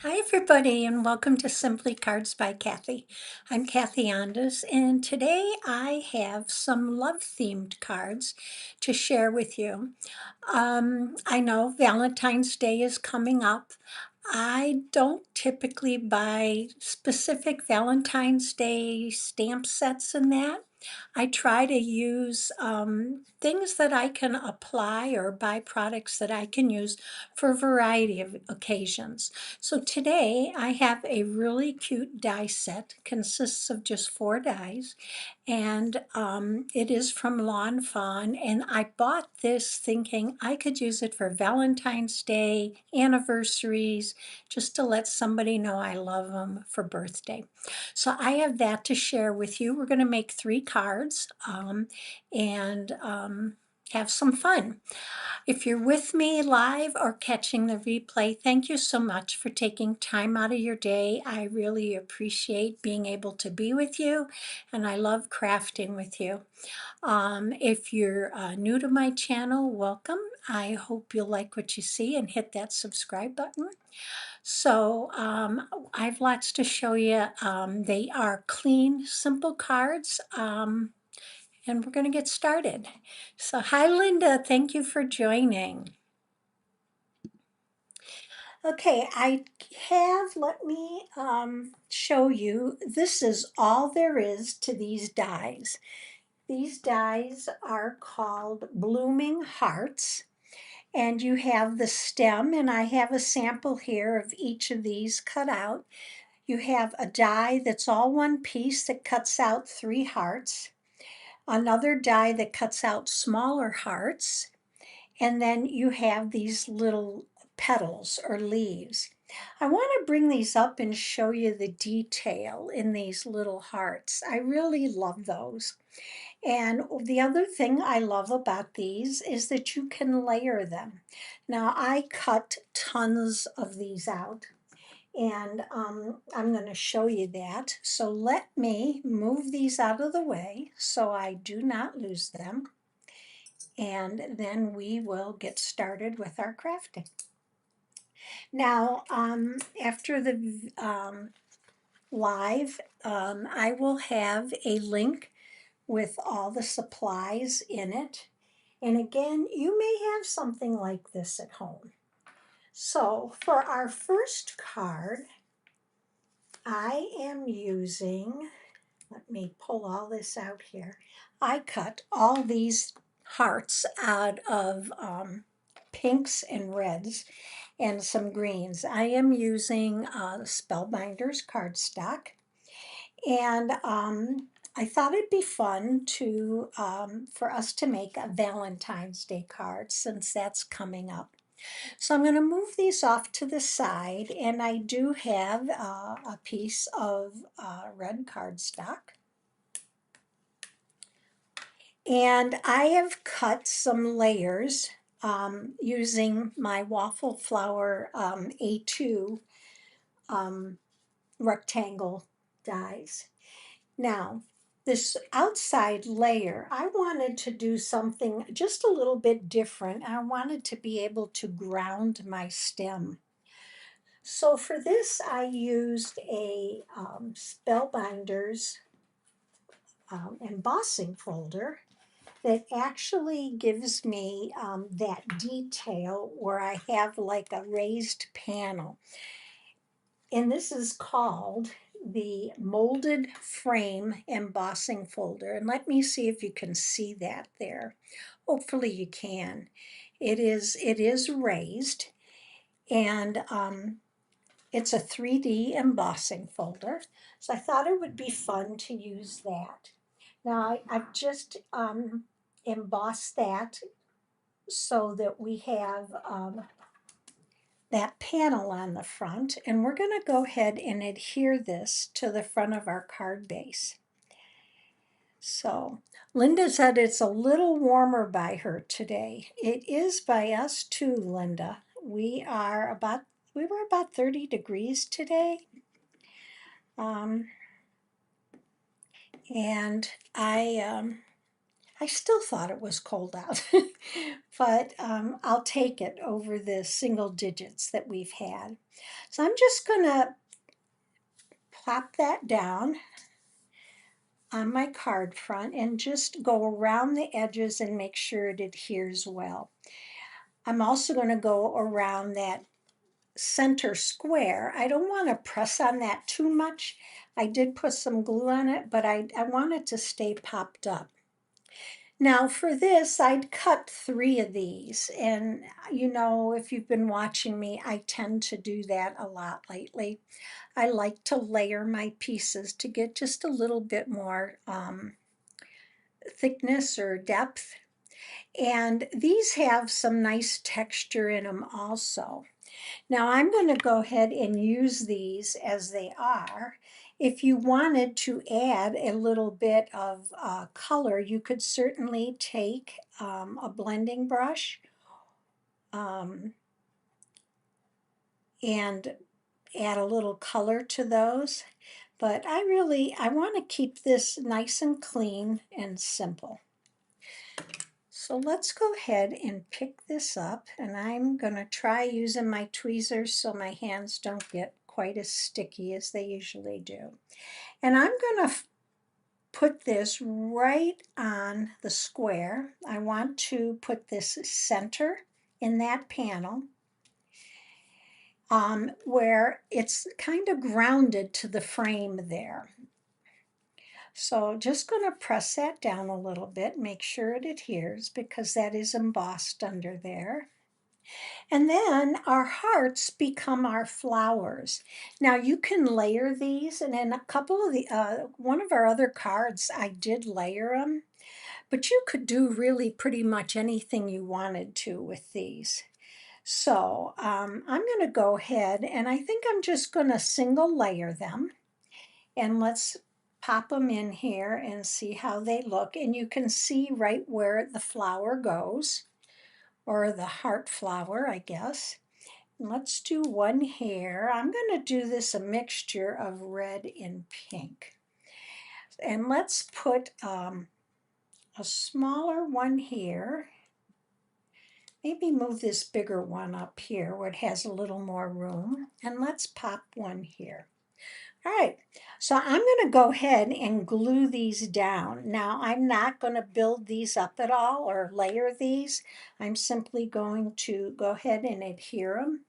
Hi, everybody, and welcome to Simply Cards by Kathi. I'm Kathi Ondas, and today I have some love-themed cards to share with you. I know Valentine's Day is coming up. I don't typically buy specific Valentine's Day stamp sets and that. I try to use things that I can apply or buy products that I can use for a variety of occasions. So today I have a really cute die set, consists of just 4 dies, and it is from Lawn Fawn. And I bought this thinking I could use it for Valentine's Day, anniversaries, just to let somebody know I love them for birthday. So I have that to share with you. We're going to make 3 cards and have some fun. If you're with me live or catching the replay, thank you so much for taking time out of your day. I really appreciate being able to be with you, and I love crafting with you. If you're new to my channel, welcome. I hope you'll like what you see and hit that subscribe button. So I've lots to show you. They are clean, simple cards. And we're going to get started. So hi, Linda. Thank you for joining. Okay, let me show you. This is all there is to these dies. These dies are called Blooming Hearts. And you have the stem, and I have a sample here of each of these cut out. You have a die that's all one piece that cuts out 3 hearts. Another die that cuts out smaller hearts, and then you have these little petals or leaves. I want to bring these up and show you the detail in these little hearts. I really love those. And the other thing I love about these is that you can layer them. Now I cut tons of these out, and I'm going to show you that. So let me move these out of the way so I do not lose them. And then we will get started with our crafting. Now, after the live, I will have a link with all the supplies in it. And again, you may have something like this at home. So for our first card, I am using, let me pull all this out here. I cut all these hearts out of pinks and reds and some greens. I am using Spellbinders cardstock, and I thought it'd be fun to for us to make a Valentine's Day card since that's coming up. So I'm going to move these off to the side, and I do have a piece of red cardstock. And I have cut some layers using my waffle flower A2 rectangle dies. Now, this outside layer, I wanted to do something just a little bit different. I wanted to be able to ground my stem. So for this, I used a Spellbinders embossing folder that actually gives me that detail where I have like a raised panel. And this is called the molded frame embossing folder. And let me see if you can see that there. Hopefully you can. It is raised, and it's a 3D embossing folder. So I thought it would be fun to use that. Now I've just embossed that so that we have that panel on the front, and we're going to go ahead and adhere this to the front of our card base. So Linda said it's a little warmer by her today. It is by us too, Linda. We were about 30 degrees today. And I I still thought it was cold out, but I'll take it over the single digits that we've had. So I'm just gonna plop that down on my card front and just go around the edges and make sure it adheres well. I'm also going to go around that center square. I don't want to press on that too much. I did put some glue on it, but I want it to stay popped up. Now for this, I'd cut 3 of these. And you know, if you've been watching me, I tend to do that a lot lately. I like to layer my pieces to get just a little bit more thickness or depth. And these have some nice texture in them also. Now I'm going to go ahead and use these as they are. If you wanted to add a little bit of color, you could certainly take a blending brush and add a little color to those. But I want to keep this nice and clean and simple. So let's go ahead and pick this up, and I'm going to try using my tweezers so my hands don't get quite as sticky as they usually do. And I'm going to put this right on the square. I want to put this center in that panel where it's kind of grounded to the frame there. So just going to press that down a little bit, make sure it adheres because that is embossed under there. And then our hearts become our flowers. Now you can layer these, and in a couple of the, one of our other cards, I did layer them, but you could do really pretty much anything you wanted to with these. So I'm going to go ahead, and I think I'm just going to single layer them. And let's pop them in here and see how they look. And you can see right where the flower goes, or the heart flower, I guess. And let's do one here. I'm going to do this a mixture of red and pink. And let's put a smaller one here. Maybe move this bigger one up here where it has a little more room. And let's pop one here. All right, so I'm going to go ahead and glue these down. Now, I'm not going to build these up at all or layer these. I'm simply going to go ahead and adhere them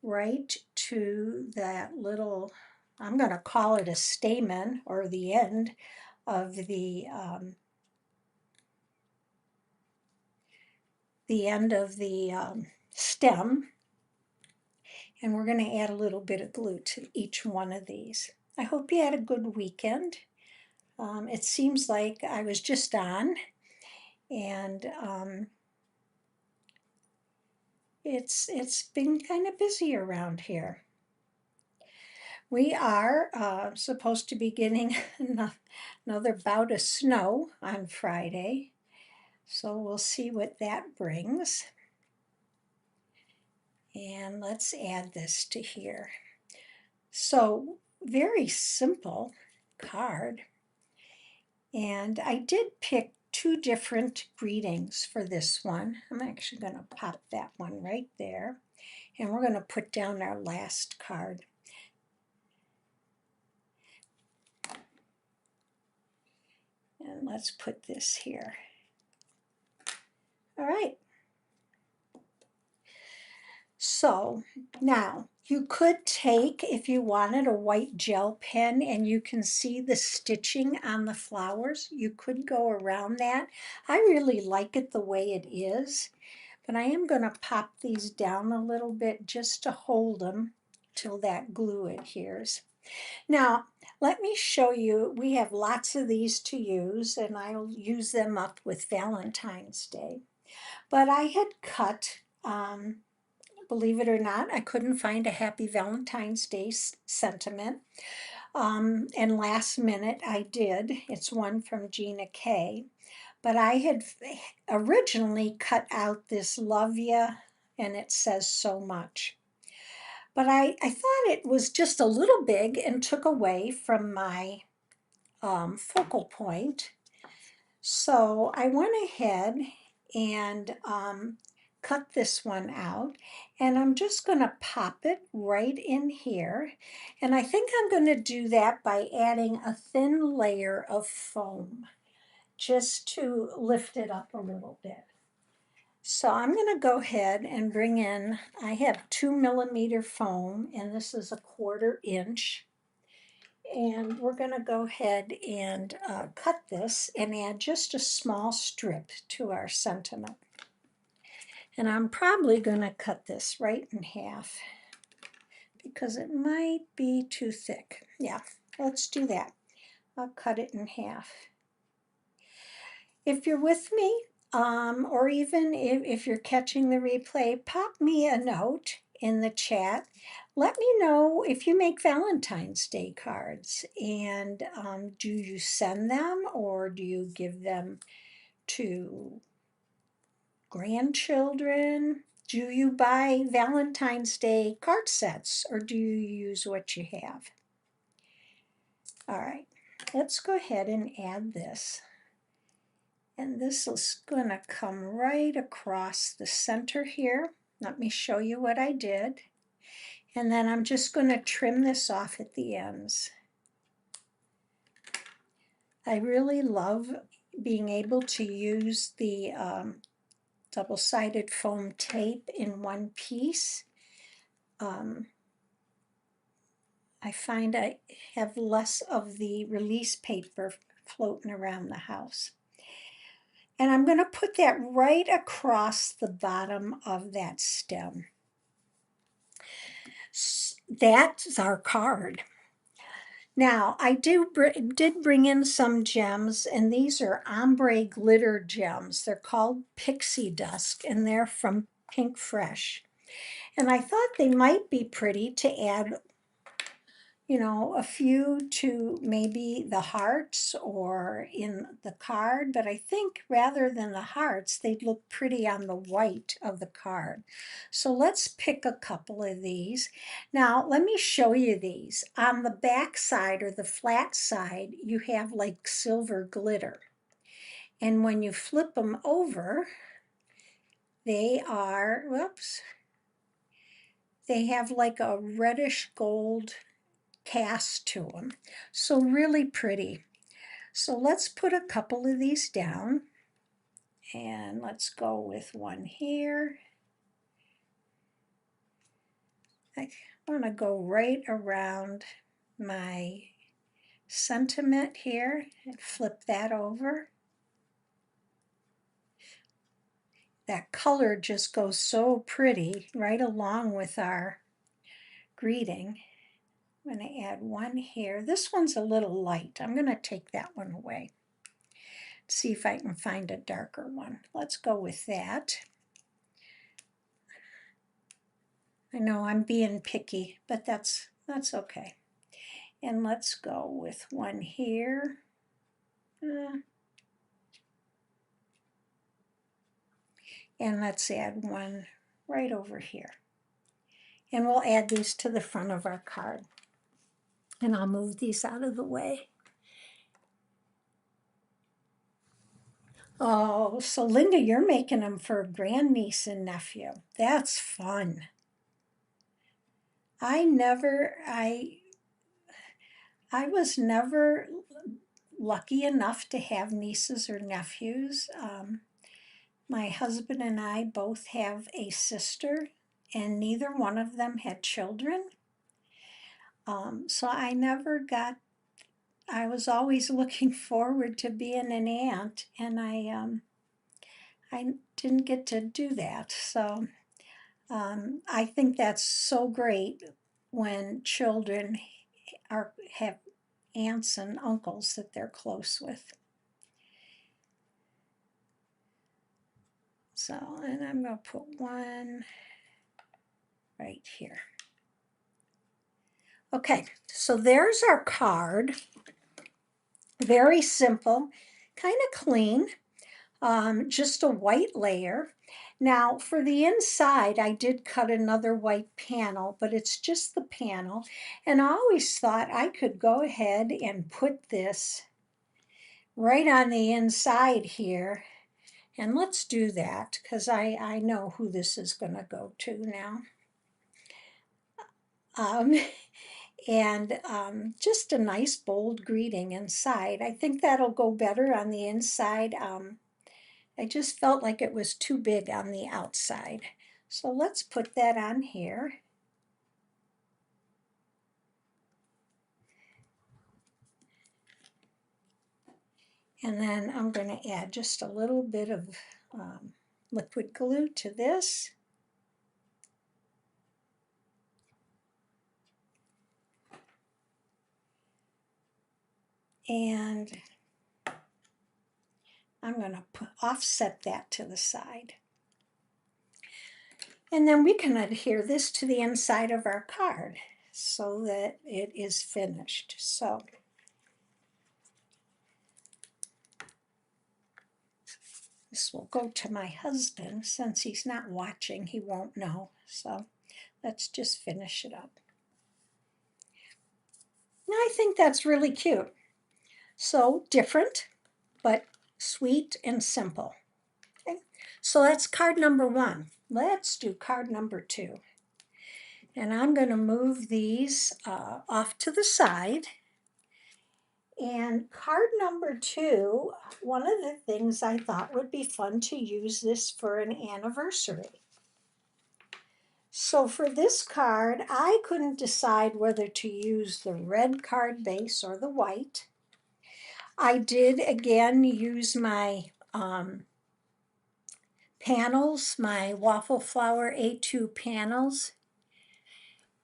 right to that little, I'm going to call it a stamen, or the end of the stem. And we're going to add a little bit of glue to each one of these. I hope you had a good weekend. It seems like I was just on, and it's been kind of busy around here. We are supposed to be getting another bout of snow on Friday, so we'll see what that brings. And let's add this to here. So very simple card. And I did pick 2 different greetings for this one. I'm actually going to pop that one right there. And we're going to put down our last card. And let's put this here. All right. So now you could take, if you wanted, a white gel pen, and you can see the stitching on the flowers. You could go around that. I really like it the way it is, but I am going to pop these down a little bit just to hold them till that glue adheres. Now, let me show you, we have lots of these to use, and I'll use them up with Valentine's Day. But I had cut, believe it or not, I couldn't find a Happy Valentine's Day sentiment. And last minute I did. It's one from Gina K. But I had originally cut out this love ya, and it says so much. But I thought it was just a little big and took away from my focal point. So I went ahead and cut this one out, and I'm just going to pop it right in here. And I think I'm going to do that by adding a thin layer of foam just to lift it up a little bit. So I'm going to go ahead and bring in, I have 2 millimeter foam, and this is 1/4 inch. And we're going to go ahead and cut this and add just a small strip to our sentiment. And I'm probably going to cut this right in half because it might be too thick. Yeah, let's do that. I'll cut it in half. If you're with me, or even if you're catching the replay, pop me a note in the chat. Let me know if you make Valentine's Day cards, and do you send them or do you give them to grandchildren? Do you buy Valentine's Day card sets or do you use what you have? All right, let's go ahead and add this. And this is going to come right across the center here. Let me show you what I did. And then I'm just going to trim this off at the ends. I really love being able to use the double-sided foam tape in one piece. I find I have less of the release paper floating around the house. And I'm going to put that right across the bottom of that stem. That's our card. Now, I did bring in some gems, and these are ombre glitter gems. They're called Pixie Dust, and they're from Pink Fresh. And I thought they might be pretty to add, a few to maybe the hearts or in the card, but I think rather than the hearts, they'd look pretty on the white of the card. So let's pick a couple of these. Now, let me show you these. On the back side or the flat side, you have like silver glitter. And when you flip them over, they are, whoops, they have like a reddish gold cast to them. So really pretty. So let's put a couple of these down, and let's go with one here. I want to go right around my sentiment here and flip that over. That color just goes so pretty right along with our greeting. I'm going to add one here. This one's a little light. I'm going to take that one away. See if I can find a darker one. Let's go with that. I know I'm being picky, but that's okay. And let's go with one here. And let's add one right over here. And we'll add these to the front of our card. And I'll move these out of the way. Oh, so Linda, you're making them for a grandniece and nephew. That's fun. I was never lucky enough to have nieces or nephews. My husband and I both have a sister, and neither one of them had children. So I was always looking forward to being an aunt, and I didn't get to do that. So I think that's so great when children have aunts and uncles that they're close with. So, and I'm going to put one right here. Okay, so there's our card. Very simple, kind of clean, just a white layer. Now for the inside, I did cut another white panel, but it's just the panel. And I always thought I could go ahead and put this right on the inside here. And let's do that because I know who this is going to go to now. Um, and just a nice bold greeting inside. I think that'll go better on the inside. I just felt like it was too big on the outside. So let's put that on here. And then I'm going to add just a little bit of liquid glue to this. And I'm going to offset that to the side. And then we can adhere this to the inside of our card so that it is finished. So this will go to my husband. Since he's not watching, he won't know. So let's just finish it up. Now I think that's really cute. So different, but sweet and simple. Okay, so that's card number 1. Let's do card number 2. And I'm going to move these off to the side. And card number 2, one of the things I thought would be fun to use this for an anniversary. So for this card, I couldn't decide whether to use the red card base or the white. I did again use my panels, my waffle flower A2 panels.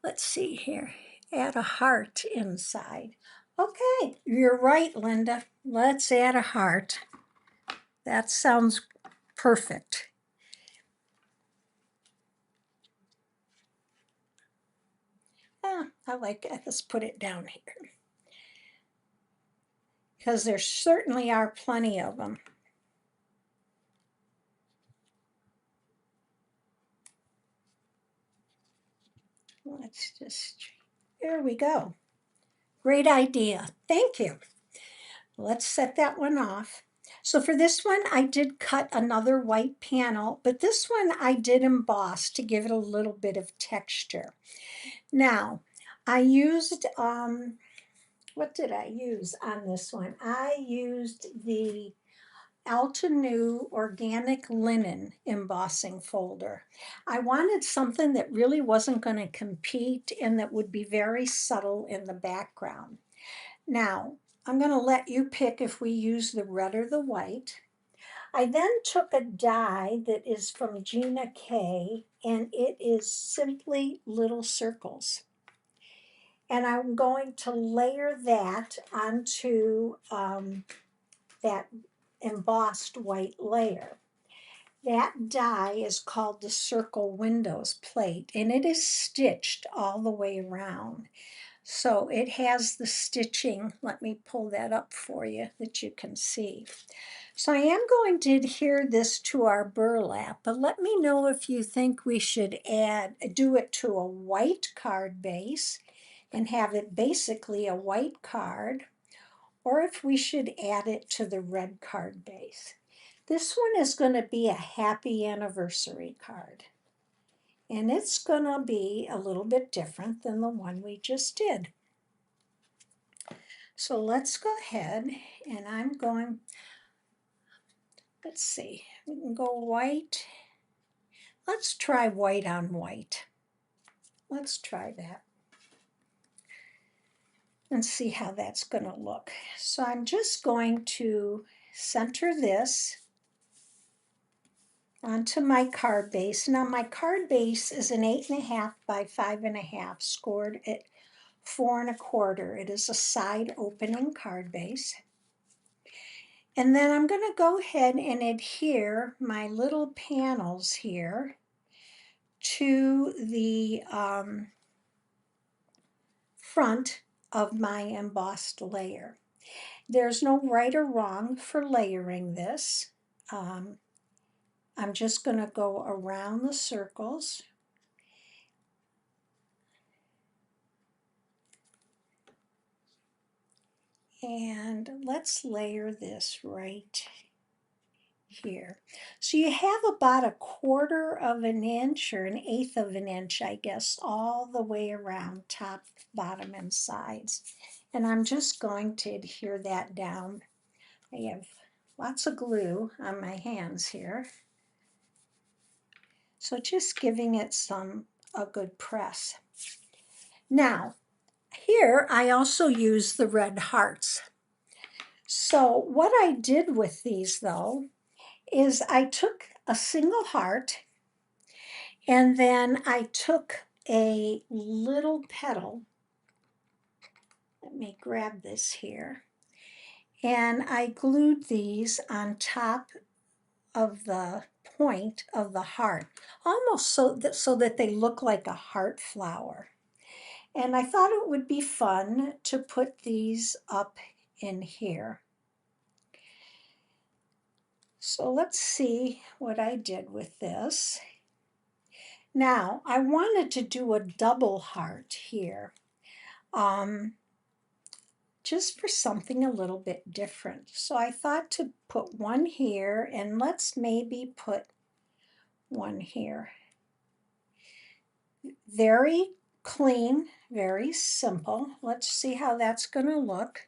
Let's see here, add a heart inside. Okay, you're right, Linda. Let's add a heart. That sounds perfect. I like it. Let's put it down here because there certainly are plenty of them. Let's just, there we go. Great idea. Thank you. Let's set that one off. So for this one, I did cut another white panel, but this one I did emboss to give it a little bit of texture. Now, I used, what did I use on this one? I used the Altenew organic linen embossing folder. I wanted something that really wasn't going to compete and that would be very subtle in the background. Now, I'm going to let you pick if we use the red or the white. I then took a die that is from Gina K, and it is simply little circles. And I'm going to layer that onto that embossed white layer. That die is called the Circle Windows plate, and it is stitched all the way around. So it has the stitching. Let me pull that up for you that you can see. So I am going to adhere this to our burlap, but let me know if you think we should do it to a white card base and have it basically a white card, or if we should add it to the red card base. This one is going to be a happy anniversary card. And it's going to be a little bit different than the one we just did. So let's go ahead and I'm going, let's see, we can go white. Let's try white on white. Let's try that and see how that's going to look. So I'm just going to center this onto my card base. Now my card base is an 8.5 by 5.5 scored at 4 1/4. It is a side opening card base. And then I'm going to go ahead and adhere my little panels here to the front of my embossed layer. There's no right or wrong for layering this. I'm just going to go around the circles. And let's layer this right here. So you have about 1/4 of an inch or 1/8 of an inch, I guess, all the way around, top, bottom, and sides. And I'm just going to adhere that down. I have lots of glue on my hands here. So just giving it a good press. Now, here I also use the red hearts. So what I did with these though, is I took a single heart and then I took a little petal. Let me grab this here. And I glued these on top of the point of the heart, almost so that they look like a heart flower. And I thought it would be fun to put these up in here. So let's see what I did with this. Now, I wanted to do a double heart here, just for something a little bit different. So I thought to put one here, and let's maybe put one here. Very clean, very simple. Let's see how that's going to look.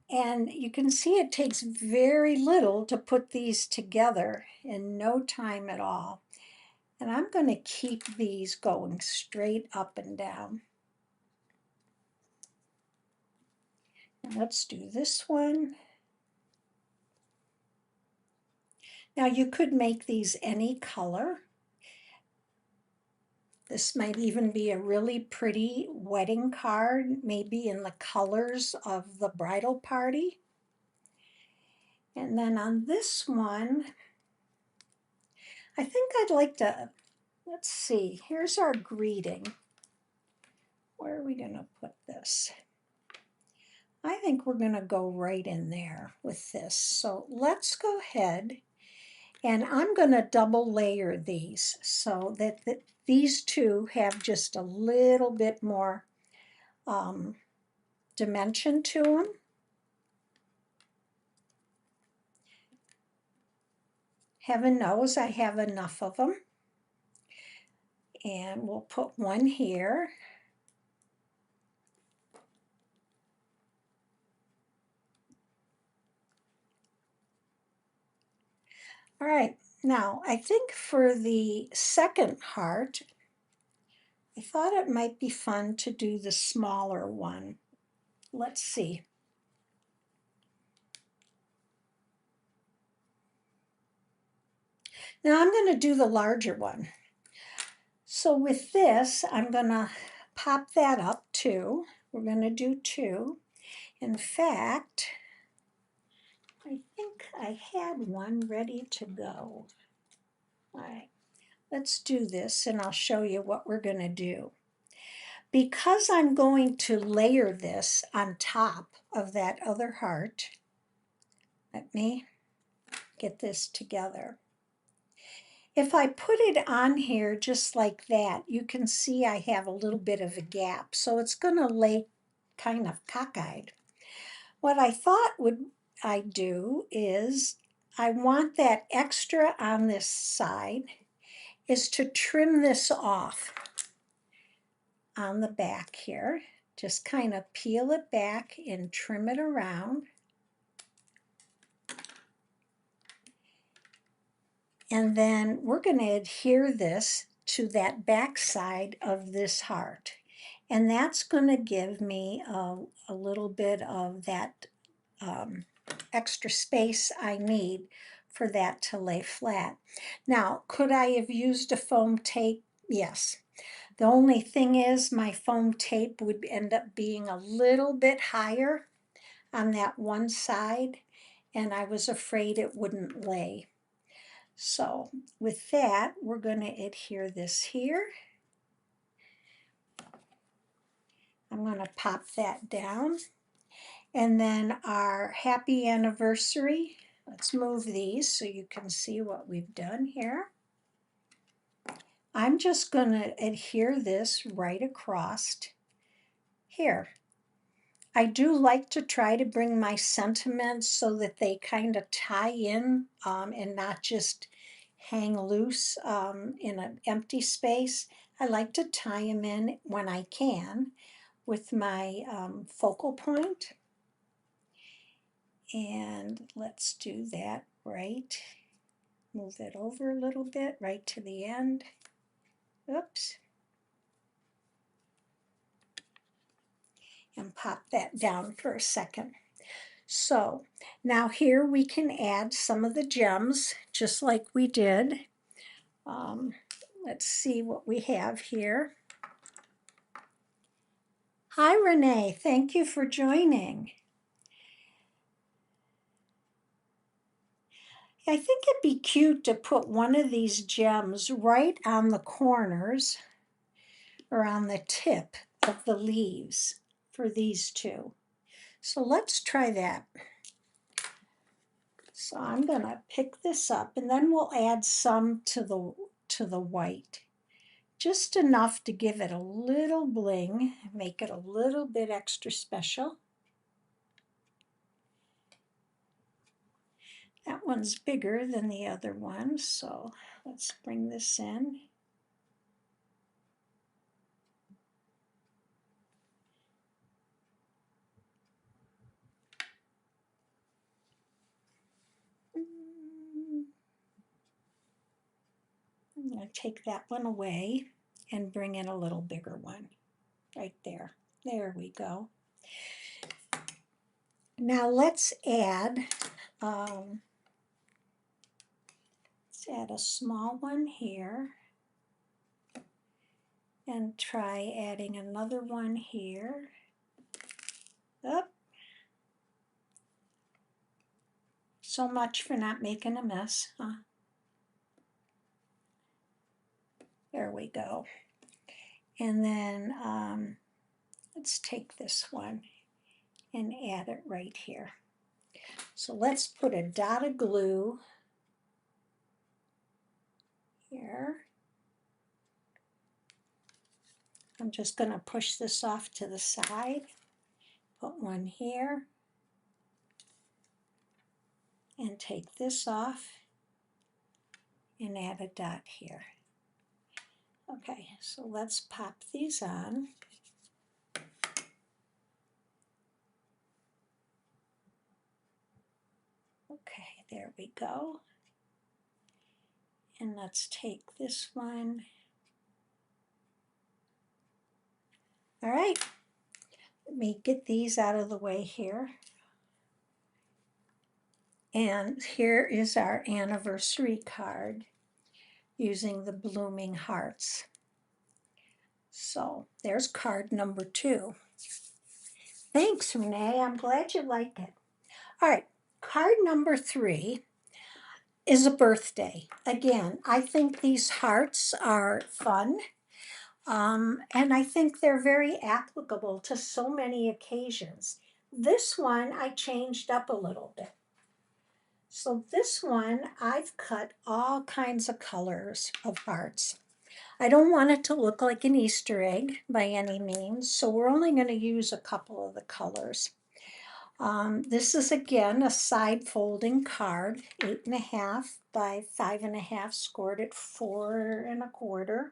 And you can see it takes very little to put these together, in no time at all. And I'm going to keep these going straight up and down. And let's do this one. Now you could make these any color. This might even be a really pretty wedding card, maybe in the colors of the bridal party. And then on this one, I think I'd like to, let's see, here's our greeting. Where are we going to put this? I think we're going to go right in there with this. So let's go ahead, and I'm going to double layer these so that these two have just a little bit more dimension to them. Heaven knows I have enough of them. And we'll put one here. All right, now I think for the second heart, I thought it might be fun to do the smaller one. Let's see. Now I'm going to do the larger one. So with this, I'm going to pop that up too. We're going to do two. In fact, I think I had one ready to go. All right, let's do this and I'll show you what we're going to do. Because I'm going to layer this on top of that other heart, let me get this together. If I put it on here just like that, you can see I have a little bit of a gap, so it's going to lay kind of cockeyed. What I thought I do is I want that extra on this side is to trim this off on the back here. Just kind of peel it back and trim it around. And then we're going to adhere this to that back side of this heart. And that's going to give me a little bit of that extra space I need for that to lay flat. Now, could I have used a foam tape? Yes. The only thing is my foam tape would end up being a little bit higher on that one side, and I was afraid it wouldn't lay. So with that, we're going to adhere this here. I'm going to pop that down. And then our happy anniversary, let's move these so you can see what we've done here. I'm just going to adhere this right across here. I do like to try to bring my sentiments so that they kind of tie in and not just hang loose in an empty space. I like to tie them in when I can with my focal point. And let's do that right. Move it over a little bit right to the end. Oops. And pop that down for a second. So now here we can add some of the gems just like we did. Let's see what we have here. Hi Renee, thank you for joining. I think it'd be cute to put one of these gems right on the corners or on the tip of the leaves for these two. So let's try that. So I'm gonna pick this up and then we'll add some to the white. Just enough to give it a little bling, make it a little bit extra special. That one's bigger than the other one, so let's bring this in. I'm going to take that one away and bring in a little bigger one right there. There we go. Now let's add a small one here and try adding another one here. Up. So much for not making a mess, huh? There we go. And then let's take this one and add it right here. So let's put a dot of glue here. I'm just going to push this off to the side. Put one here. And take this off and add a dot here. Okay, so let's pop these on. Okay, there we go. And let's take this one. All right, let me get these out of the way here. And here is our anniversary card using the blooming hearts. So there's card number 2. Thanks, Renee. I'm glad you like it. All right, card number 3 is a birthday. Again, I think these hearts are fun. And I think they're very applicable to so many occasions. This one I changed up a little bit. So this one I've cut all kinds of colors of hearts. I don't want it to look like an Easter egg by any means, so we're only going to use a couple of the colors. This is again a side folding card, 8.5 by 5.5, scored at 4.25.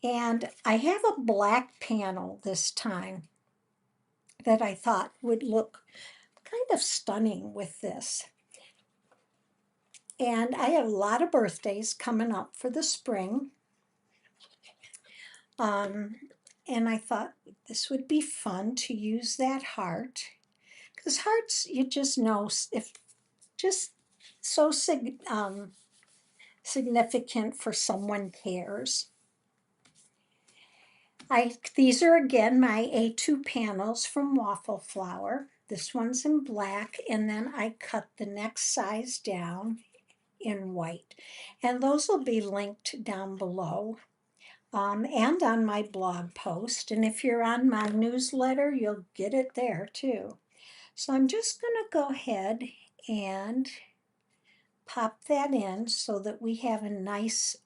And I have a black panel this time that I thought would look kind of stunning with this. And I have a lot of birthdays coming up for the spring. And I thought this would be fun to use that heart. Because hearts, you just know, if just so significant for someone cares. These are again my A2 panels from Waffle Flower. This one's in black, and then I cut the next size down in white. And those will be linked down below and on my blog post. And if you're on my newsletter, you'll get it there too. So I'm just going to go ahead and pop that in so that we have a nice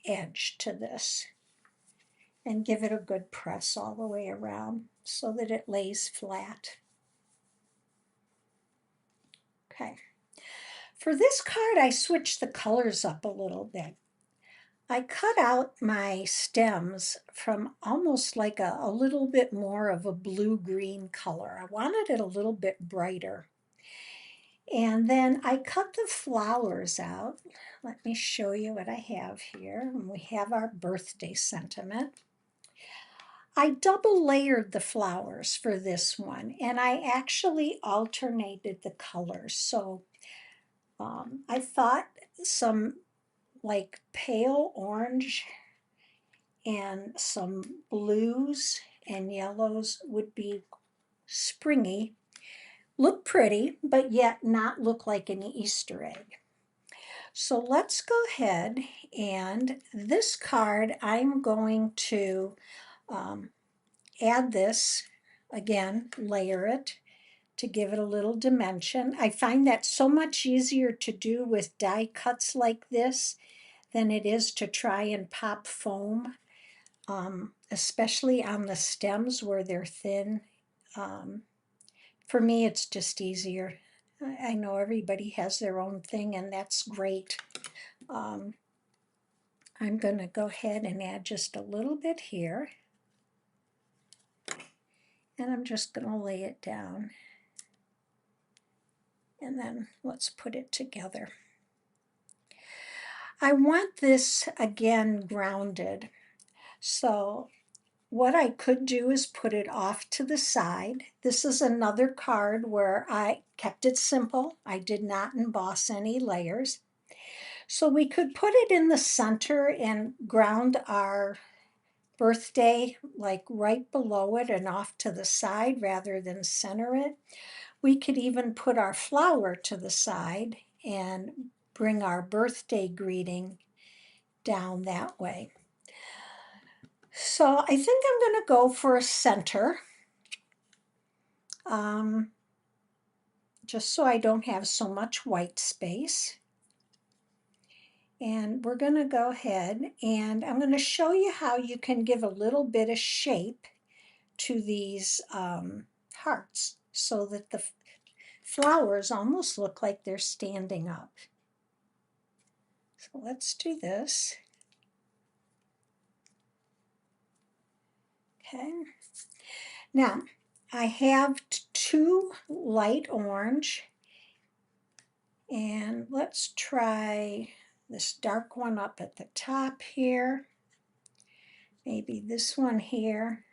edge to this and give it a good press all the way around so that it lays flat. Okay. For this card, I switched the colors up a little bit. I cut out my stems from almost like a little bit more of a blue-green color. I wanted it a little bit brighter. And then I cut the flowers out. Let me show you what I have here. We have our birthday sentiment. I double layered the flowers for this one, and I actually alternated the colors. So I thought some like pale orange and some blues and yellows would be springy, look pretty, but yet not look like an Easter egg. So let's go ahead, and this card I'm going to add this, again, layer it to give it a little dimension. I find that so much easier to do with die cuts like this than it is to try and pop foam, especially on the stems where they're thin. For me, it's just easier. I know everybody has their own thing, and that's great. I'm going to go ahead and add just a little bit here. And I'm just going to lay it down. And then let's put it together. I want this, again, grounded. So what I could do is put it off to the side. This is another card where I kept it simple. I did not emboss any layers. So we could put it in the center and ground our birthday like right below it and off to the side rather than center it. We could even put our flower to the side and bring our birthday greeting down that way. So I think I'm going to go for a center, just so I don't have so much white space. And we're going to go ahead and I'm going to show you how you can give a little bit of shape to these hearts so that the flowers almost look like they're standing up. So let's do this. Okay. Now, I have two light orange, and let's try this dark one up at the top here. Maybe this one here.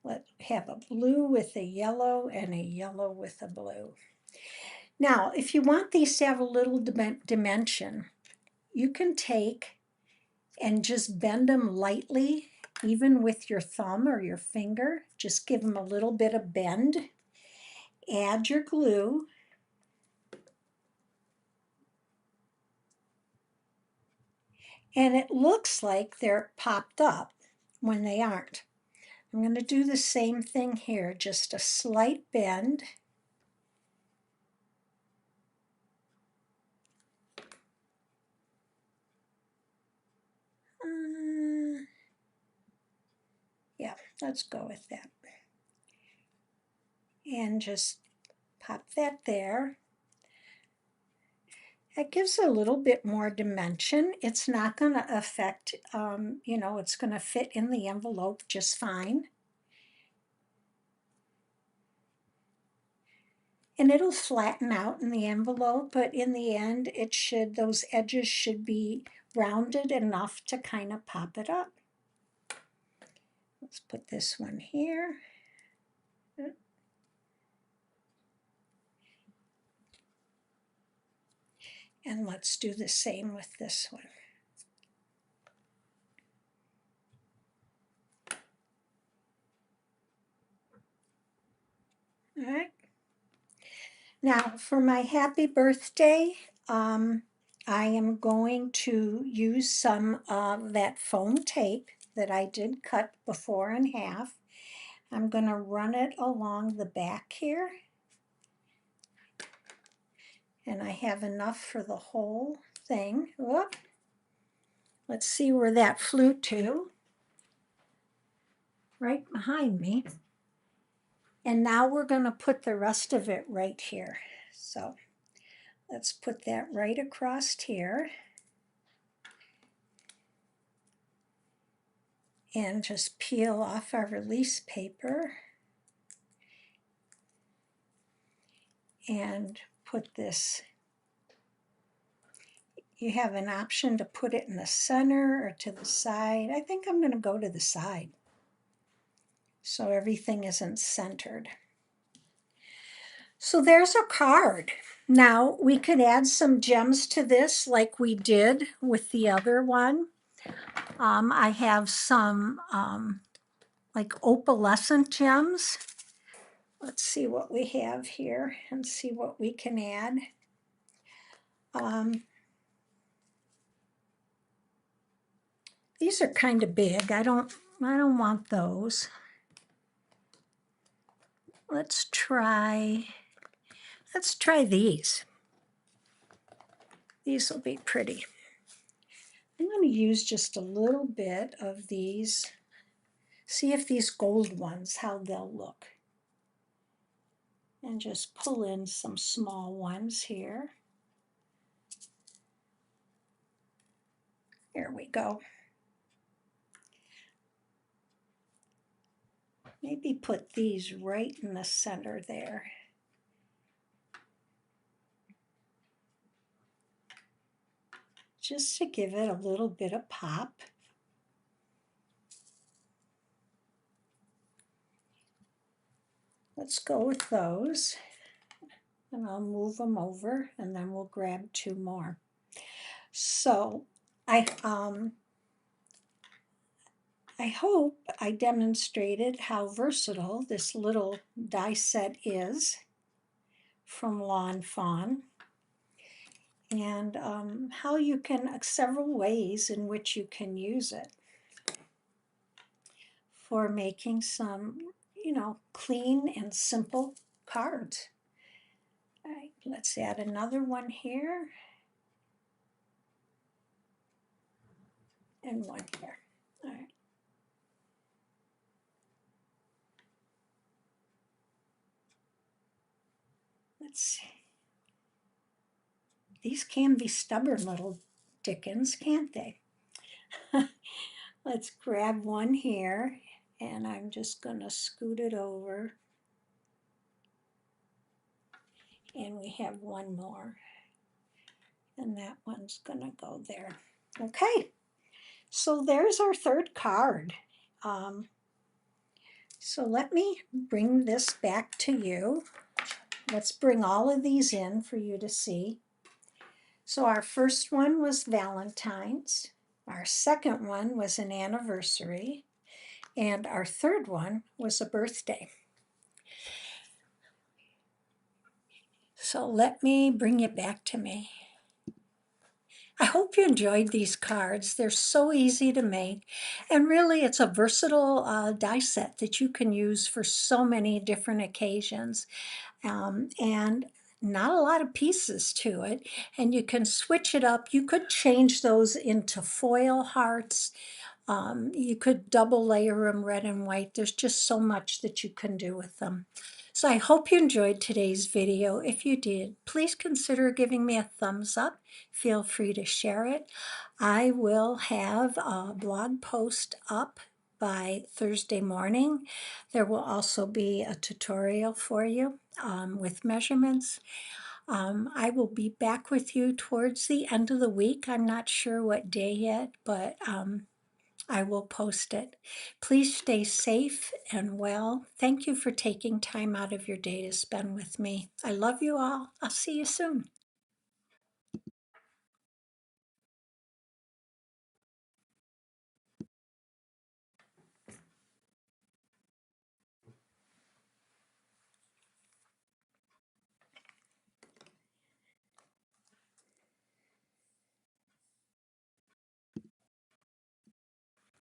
Let's have a blue with a yellow and a yellow with a blue. Now, if you want these to have a little dimension, you can take and just bend them lightly, even with your thumb or your finger. Just give them a little bit of bend. Add your glue. And it looks like they're popped up when they aren't. I'm going to do the same thing here, just a slight bend. Yeah, let's go with that. And just pop that there. It gives a little bit more dimension. It's not going to affect, it's going to fit in the envelope just fine. And it'll flatten out in the envelope, but in the end, those edges should be rounded enough to kind of pop it up. Let's put this one here. And let's do the same with this one. All right. Now for my happy birthday, I am going to use some of that foam tape that I did cut before in half. I'm going to run it along the back here. And I have enough for the whole thing. Whoop. Let's see where that flew to. Right behind me. And now we're going to put the rest of it right here. So let's put that right across here. And just peel off our release paper. And put this. You have an option to put it in the center or to the side. I think I'm going to go to the side so everything isn't centered. So there's a card. Now we could add some gems to this like we did with the other one. I have some like opalescent gems. Let's see what we have here and see what we can add. These are kind of big. I don't want those. Let's try these. These will be pretty. I'm going to use just a little bit of these. See if these gold ones, how they'll look. And just pull in some small ones here. Here we go. Maybe put these right in the center there. Just to give it a little bit of pop. Let's go with those. And I'll move them over and then we'll grab two more. So I hope I demonstrated how versatile this little die set is from Lawn Fawn, and how you can, several ways in which you can use it for making some, clean and simple cards. All right, let's add another one here and one here. All right. Let's see. These can be stubborn little dickens, can't they? Let's grab one here, and I'm just going to scoot it over. And we have one more. And that one's going to go there. Okay, so there's our third card. So let me bring this back to you. Let's bring all of these in for you to see. So our first one was Valentine's. Our second one was an anniversary. And our third one was a birthday. So let me bring it back to me. I hope you enjoyed these cards. They're so easy to make. And really, it's a versatile die set that you can use for so many different occasions. And not a lot of pieces to it. And you can switch it up. You could change those into foil hearts. You could double layer them red and white. There's just so much that you can do with them. So I hope you enjoyed today's video. If you did, please consider giving me a thumbs up. Feel free to share it. I will have a blog post up by Thursday morning. There will also be a tutorial for you with measurements. I will be back with you towards the end of the week. I'm not sure what day yet, but I will post it. Please stay safe and well. Thank you for taking time out of your day to spend with me. I love you all. I'll see you soon.